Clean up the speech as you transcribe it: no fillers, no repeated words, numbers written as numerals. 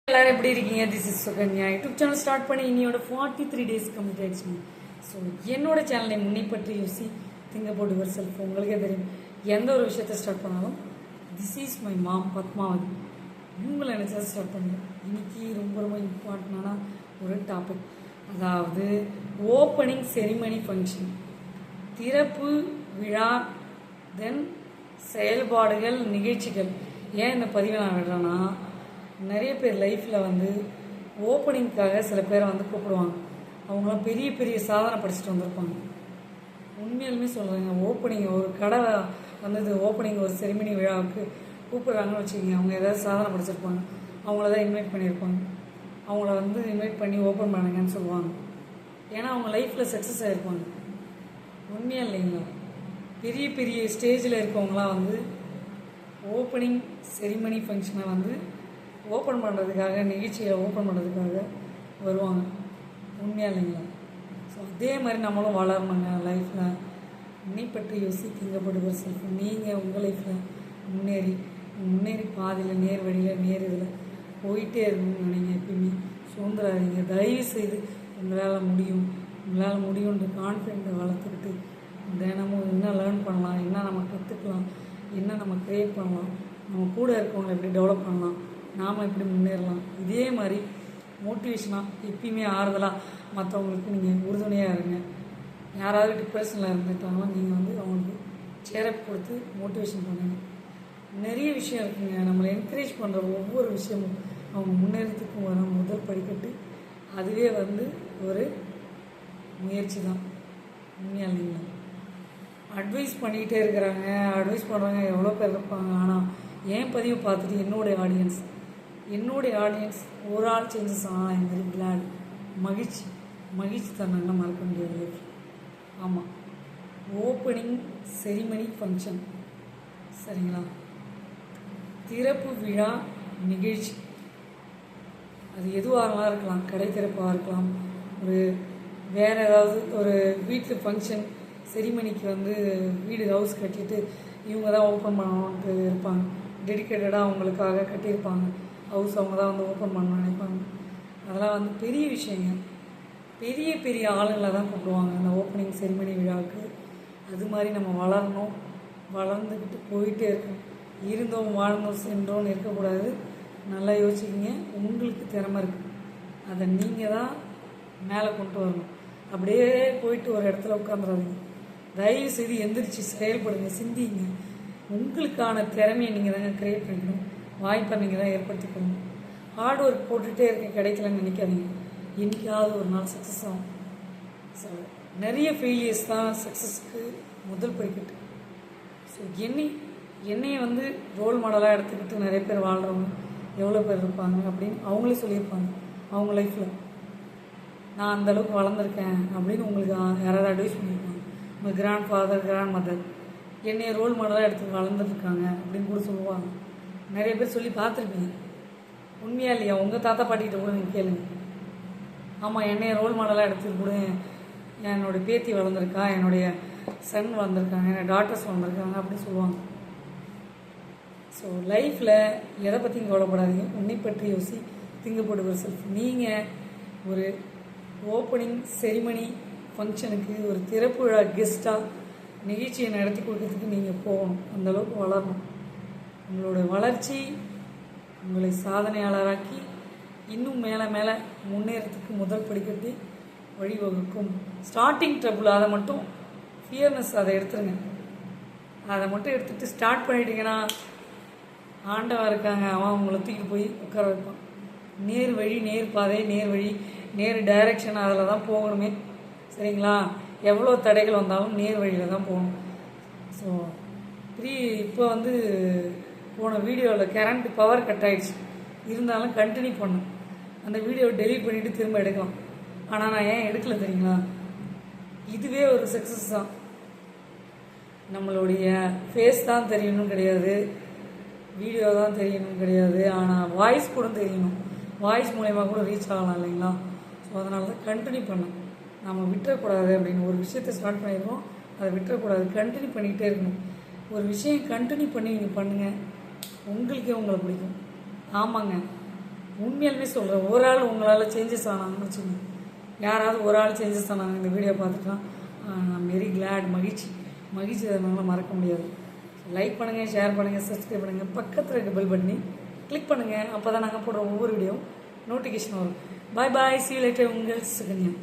எல்லாரும் எப்படி இருக்கீங்க? This is Sukanya. YouTube channel start பண்ணி இன்னையோட 43 days கம்ப்ளீட் ஆயிடுச்சு. ஸோ என்னோட சேனலை முன்னே பற்றி யோசி திங்க போட்டு யுவர் செல்ஃப். உங்களுக்கே தெரியும், எந்த ஒரு விஷயத்த ஸ்டார்ட் பண்ணாலும் this is my mom Padmavati இவங்களை நினச்சா ஸ்டார்ட் பண்ணுங்க. இன்னைக்கு ரொம்ப ரொம்ப இம்பார்ட்டண்டான ஒரு டாபிக், அதாவது ஓப்பனிங் செரிமனி ஃபங்க்ஷன், திறப்பு விழா, தென் செயல்பாடுகள், நிகழ்ச்சிகள். ஏன் இந்த பதிவை நான் விடுறேன்னா, நிறைய பேர் லைஃப்பில் வந்து ஓப்பனிங்காக சில பேரை வந்து கூப்பிடுவாங்க. அவங்களாம் பெரிய பெரிய சாதனை படிச்சுட்டு வந்திருப்பாங்க. உண்மையாலுமே சொல்கிறேங்க, ஓப்பனிங் ஒரு கடை வந்தது, ஓப்பனிங் ஒரு செரிமனி விழாவுக்கு கூப்பிட்றாங்கன்னு வச்சுக்கோங்க, அவங்க ஏதாவது சாதனை படிச்சிருப்பாங்க. அவங்கள தான் இன்வைட் பண்ணியிருப்பாங்க. அவங்கள வந்து இன்வைட் பண்ணி ஓப்பன் பண்ணுங்கன்னு சொல்லுவாங்க. ஏன்னா அவங்க லைஃப்பில் சக்ஸஸ் ஆகிருப்பாங்க. உண்மையாக இல்லைங்களா? பெரிய பெரிய ஸ்டேஜில் இருக்கவங்களாம் வந்து ஓப்பனிங் செரிமனி ஃபங்க்ஷனை வந்து ஓப்பன் பண்ணுறதுக்காக, நிகழ்ச்சியை ஓப்பன் பண்ணுறதுக்காக வருவாங்க. உண்மையாக இல்லைங்களா? ஸோ அதே மாதிரி நம்மளும் வளரணுங்க லைஃப்பில். இன்னை பற்றி யோசி திங்கப்படுகிற செல்ஃப். நீங்கள் உங்கள் லைஃப்பில் முன்னேறி பாதியில் நேர் வழியில் நேர் இதில் போயிட்டே இருக்கணும்னு நினைங்க. எப்பயுமே சுதந்திராதீங்க. தயவு செய்து உங்களால் முடியுன்ற கான்ஃபிடென்ட்டை வளர்த்துக்கிட்டு தினமும் என்ன லேர்ன் பண்ணலாம், என்ன நம்ம கற்றுக்கலாம், என்ன நம்ம க்ரியேட் பண்ணலாம், நம்ம கூட இருக்கவங்களை எப்படி டெவலப் பண்ணலாம், நாம் எப்படி முன்னேறலாம், இதே மாதிரி மோட்டிவேஷனாக எப்பயுமே ஆறுதலாக மற்றவங்களுக்கு நீங்கள் உறுதுணையாக இருங்க. யாராவது டிப்ரெஷனில் இருந்துட்டாங்கன்னா நீங்கள் வந்து அவங்களுக்கு சேரப் கொடுத்து மோட்டிவேஷன் பண்ணுங்கள். நிறைய விஷயம் இருக்குங்க. நம்மளை என்கரேஜ் பண்ணுற ஒவ்வொரு விஷயமும் அவங்க முன்னேறத்துக்கும் வர முதல் படிக்கட்டு. அதுவே வந்து ஒரு முயற்சி தான். உண்மையாக இல்லைங்களா? அட்வைஸ் பண்ணிக்கிட்டே இருக்கிறாங்க, அட்வைஸ் பண்ணுறாங்க, எவ்வளோ பேர் இருப்பாங்க. ஆனால் என் பதிவு பார்த்துட்டு என்னுடைய ஆடியன்ஸ் ஒரு ஆள் சேஞ்சஸ் ஆனால் ஐம் வெரி கிளாட். மகிழ்ச்சி தந்தாங்கன்னா மறக்க முடியாது லைஃப். ஆமாம், ஓப்பனிங் செரிமனி ஃபங்க்ஷன், சரிங்களா? திறப்பு விழா நிகழ்ச்சி, அது எதுவாக இருக்கலாம். கடை திறப்பாக இருக்கலாம், ஒரு வேறு ஏதாவது ஒரு வீட்டு ஃபங்க்ஷன் செரிமனிக்கு வந்து வீடு ஹவுஸ் கட்டிட்டு இவங்க தான் ஓப்பன் பண்ணணுன்ட்டு இருப்பாங்க. டெடிக்கேட்டடாக அவங்களுக்காக கட்டியிருப்பாங்க ஹவுஸ். அவங்க தான் வந்து ஓப்பன் பண்ணணும்னு நினைப்பாங்க. அதெல்லாம் வந்து பெரிய விஷயங்க. பெரிய பெரிய ஆளுங்களை தான் கூப்பிடுவாங்க அந்த ஓப்பனிங் செரிமனி விழாவுக்கு. அது மாதிரி நம்ம வளரணும், வளர்ந்துக்கிட்டு போயிட்டே இருக்கணும். இருந்தோம் வாழ்ந்தோம் சென்றோன்னு இருக்கக்கூடாது. நல்லா யோசிக்கிங்க. உங்களுக்கு திறமை இருக்குது, அதை நீங்கள் தான் மேலே கொண்டு வரணும். அப்படியே போயிட்டு ஒரு இடத்துல உட்காந்துடாதீங்க. தயவு செய்து எந்திரிச்சு செயல்படுங்க, சிந்திங்க. உங்களுக்கான திறமையை நீங்கள் தாங்க க்ரியேட் பண்ணிக்கணும், வாய்ப்பை நீங்கள் தான் ஏற்படுத்திக்கணும். ஹார்ட் ஒர்க் போட்டுகிட்டே இருக்க கிடைக்கலன்னு நினைக்காதீங்க. என்றைக்காவது ஒரு நாள் சக்ஸஸ் ஆகும். ஸோ நிறைய ஃபெயிலியர்ஸ் தான் சக்ஸஸ்க்கு முதல் படிக்கட்டு. ஸோ என்னையை வந்து ரோல் மாடலாக எடுத்துக்கிட்டு நிறைய பேர் வாழ்கிறவங்க எவ்வளோ பேர் இருப்பாங்க அப்படின்னு அவங்களே சொல்லியிருப்பாங்க. அவங்க லைஃப்பில் நான் அந்தளவுக்கு வளர்ந்துருக்கேன் அப்படின்னு உங்களுக்கு யாராவது அட்வைஸ் பண்ணியிருப்பாங்க. உங்கள் கிராண்ட் ஃபாதர், கிராண்ட் மதர் என்னைய ரோல் மாடலாக எடுத்து வளர்ந்துருக்காங்க அப்படின்னு கூட சொல்லுவாங்க. நிறைய பேர் சொல்லி பார்த்துருப்பீங்க. உண்மையாக இல்லையா? உங்கள் தாத்தா பாட்டிக்கிட்ட கூட நீங்கள் கேளுங்க. ஆமாம், என்னைய ரோல் மாடலாக எடுத்து கூட என்னுடைய பேத்தி வளர்ந்துருக்கா, என்னுடைய சன் வளர்ந்துருக்காங்க, என்னோடய டாட்டர்ஸ் வளர்ந்துருக்காங்க அப்படின்னு சொல்லுவாங்க. ஸோ லைஃப்பில் எதை பற்றியும் கவலைப்படாதீங்க. உன்னை பற்றி யோசி திங்கப்படுகிற செல்ஃப். நீங்கள் ஒரு ஓப்பனிங் செரிமனி ஃபங்க்ஷனுக்கு ஒரு திறப்பு விழா கெஸ்ட்டாக நிகழ்ச்சியை நடத்தி கொடுக்கறதுக்கு நீங்கள் போகணும். அந்தளவுக்கு வளரணும். உங்களோட வளர்ச்சி உங்களை சாதனையாளராக்கி இன்னும் மேலே முன்னேறத்துக்கு முதல் படிக்கட்டு வழிவகுக்கும். ஸ்டார்டிங் ட்ரபுள், அதை மட்டும் ஃபியர்னஸ் அதை எடுத்துருங்க. அதை மட்டும் எடுத்துகிட்டு ஸ்டார்ட் பண்ணிட்டீங்கன்னா ஆண்டவன் இருக்காங்க, அவன் உங்களை தூக்கி போய் உட்கார வைப்பான். நேர் வழி, நேர் பாதை, நேர் வழி, நேர் டைரக்ஷன், அதில் தான் போகணுமே. சரிங்களா? எவ்வளோ தடைகள் வந்தாலும் நேர் வழியில் தான் போகணும். ஸோ இப்போ வந்து போன வீடியோவில் கரண்ட் பவர் கட் ஆகிடுச்சு, இருந்தாலும் கண்டினியூ பண்ணேன். அந்த வீடியோவை டெலீட் பண்ணிவிட்டு திரும்ப எடுக்கலாம். ஆனால் நான் ஏன் எடுக்கலை தெரியுங்களா? இதுவே ஒரு சக்ஸஸ் தான். நம்மளுடைய ஃபேஸ் தான் தெரியணும் கிடையாது, வீடியோ தான் தெரியணும் கிடையாது, ஆனால் வாய்ஸ் கூட தெரியணும். வாய்ஸ் மூலயமா கூட ரீச் ஆகலாம் இல்லைங்களா? ஸோ அதனால தான் கண்டினியூ பண்ணேன். நம்ம விட்டுறக்கூடாது அப்படின்னு ஒரு விஷயத்தை ஸ்டார்ட் பண்ணிடுவோம், அதை விட்டுறக்கூடாது, கண்டினியூ பண்ணிக்கிட்டே இருக்கணும். ஒரு விஷயம் கண்டினியூ பண்ணி நீங்கள் பண்ணுங்கள், உங்களுக்கே உங்களை பிடிக்கும். ஆமாங்க, உண்மையாலுமே சொல்கிறேன், ஒரு ஆள் உங்களால் சேஞ்சஸ் ஆனாங்கன்னு வச்சுக்கோங்க, யாராவது ஒரு ஆள் சேஞ்சஸ் ஆனாங்க இந்த வீடியோ பார்த்துட்டா நான் வெரி கிளாட், மகிழ்ச்சி அதனால மறக்க முடியாது. லைக் பண்ணுங்கள், ஷேர் பண்ணுங்கள், சப்ஸ்கிரைப் பண்ணுங்கள், பக்கத்தில் இருக்க பெல் பண்ணி கிளிக் பண்ணுங்கள். அப்போ தான் நாங்கள் போடுற ஒவ்வொரு வீடியோ நோட்டிஃபிகேஷன் வரும். பாய் பாய், see you later, உங்கள் சுகன்யா.